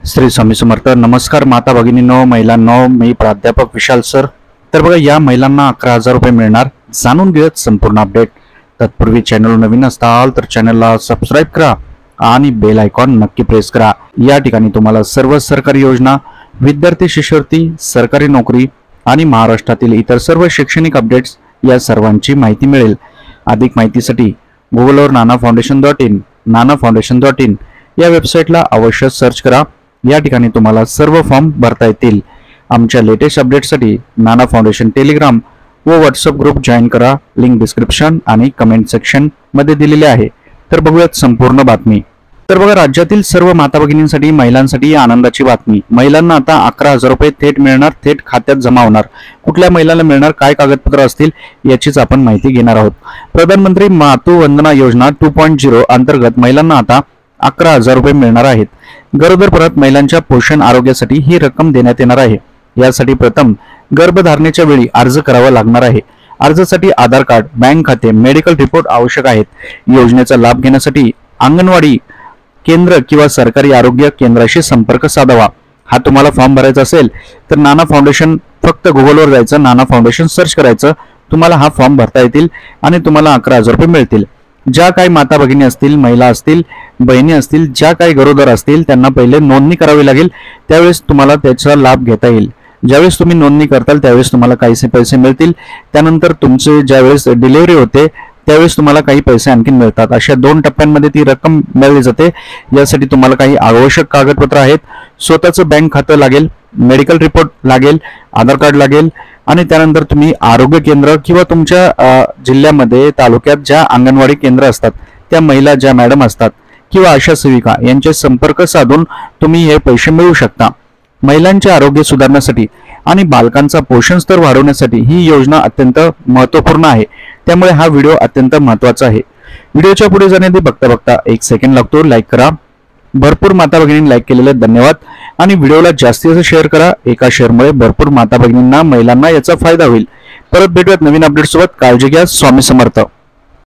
श्री स्वामी समर्थ. नमस्कार माता भगिनींनो, महिलांनो, मी प्राध्यापक विशाल सर. तर बघा, या महिलांना 11,000 रुपये मिळणार. जाणून घेऊयात संपूर्ण अपडेट. तत्पूर्वी चॅनल नवीन असाल तर चॅनलला सबस्क्राईब करा आणि बेल आयकॉन नक्की प्रेस करा. या ठिकाणी तुम्हाला सर्व सरकारी योजना, विद्यार्थी शिष्यवृत्ती, सरकारी नोकरी आणि महाराष्ट्रातील इतर सर्व शैक्षणिक अपडेट्स या सर्वांची माहिती मिळेल. अधिक माहितीसाठी गुगलवर nanafoundation.in nanafoundation.in या वेबसाईटला अवश्य सर्च करा. या ठिकाणी तुम्हाला सर्व फॉर्म भरता येतील. आमच्या लेटेस्ट अपडेटसाठी नाना फाउंडेशन टेलिग्राम व व्हॉट्सअप ग्रुप जॉईन करा. लिंक डिस्क्रिप्शन आणि कमेंट सेक्शन मध्ये दिलेले आहे. तर बघूयात संपूर्ण बातमी. तर बघा, राज्यातील सर्व माता भगिनींसाठी, महिलांसाठी आनंदाची बातमी. महिलांना आता 11,000 रुपये थेट मिळणार, थेट खात्यात जमा होणार. कुठल्या महिलांना मिळणार, काय कागदपत्र असतील याचीच आपण माहिती घेणार आहोत. प्रधानमंत्री मातृ वंदना योजना 2.0 अंतर्गत महिलांना आता 11,000 रुपये मिळणार आहेत. गरोदरपणात महिलांच्या पोषण आरोग्यासाठी ही रक्कम देण्यात येणार आहे. यासाठी प्रथम गर्भधारणेच्या वेळी अर्ज करावा लागणार आहे. अर्जासाठी आधार कार्ड, बँक खाते, मेडिकल रिपोर्ट आवश्यक आहेत. योजनेचा लाभ घेण्यासाठी अंगणवाडी केंद्र किंवा सरकारी आरोग्य केंद्राशी संपर्क साधावा. हा तुम्हाला फॉर्म भरायचा असेल तर नाना फाउंडेशन, फक्त गुगलवर जायचं, नाना फाउंडेशन सर्च करायचं. तुम्हाला हा फॉर्म भरता येतील आणि तुम्हाला 11,000 रुपये मिळतील. ज्या काही माता भगिनी असतील, महिला असतील, बहिणी असतील, ज्या काही गरोदर असतील, त्यांना पहिले नोंदणी करावी लागेल. त्यावेळेस तुम्हाला त्याचा लाभ घेता येईल. ज्यावेळेस तुम्ही नोंदणी करताल त्यावेळेस तुम्हाला काहीसे पैसे मिळतील. त्यानंतर तुमचे ज्यावेळेस डिलिव्हरी होते त्यावेळेस तुम्हाला काही पैसे आणखी मिळतात. अशा 2 टप्प्यांमध्ये ती रक्कम मिळली जाते. यासाठी तुम्हाला काही आवश्यक कागदपत्र आहेत. स्वतःचं बँक खातं लागेल, मेडिकल रिपोर्ट लागेल, आधार कार्ड लागेल आणि त्यानंतर तुम्ही आरोग्य केंद्र किंवा तुमच्या जिल्ह्यामध्ये, तालुक्यात ज्या अंगणवाडी केंद्र असतात, त्या महिला ज्या मॅडम असतात किंवा आशा सेविका यांचे संपर्क साधून तुम्ही हे पैसे मिळवू शकता. महिलांचे आरोग्य सुधारण्यासाठी आणि बालकांचा पोषण स्तर वाढवण्यासाठी ही योजना अत्यंत महत्त्वपूर्ण आहे. त्यामुळे हा व्हिडिओ अत्यंत महत्त्वाचा आहे. व्हिडिओच्या पुढे जाण्याआधी बघता 1 सेकंड लागतो. लाईक करा. भरपूर माता भगिनींनी लाईक केलेले धन्यवाद. आणि व्हिडिओला जास्तीत जास्त शेअर करा. एका शेअरमुळे भरपूर माता भगिनींना, महिलांना याचा फायदा होईल. परत भेटूयात नवीन अपडेट सोबत. काळजी घ्या. स्वामी समर्थ.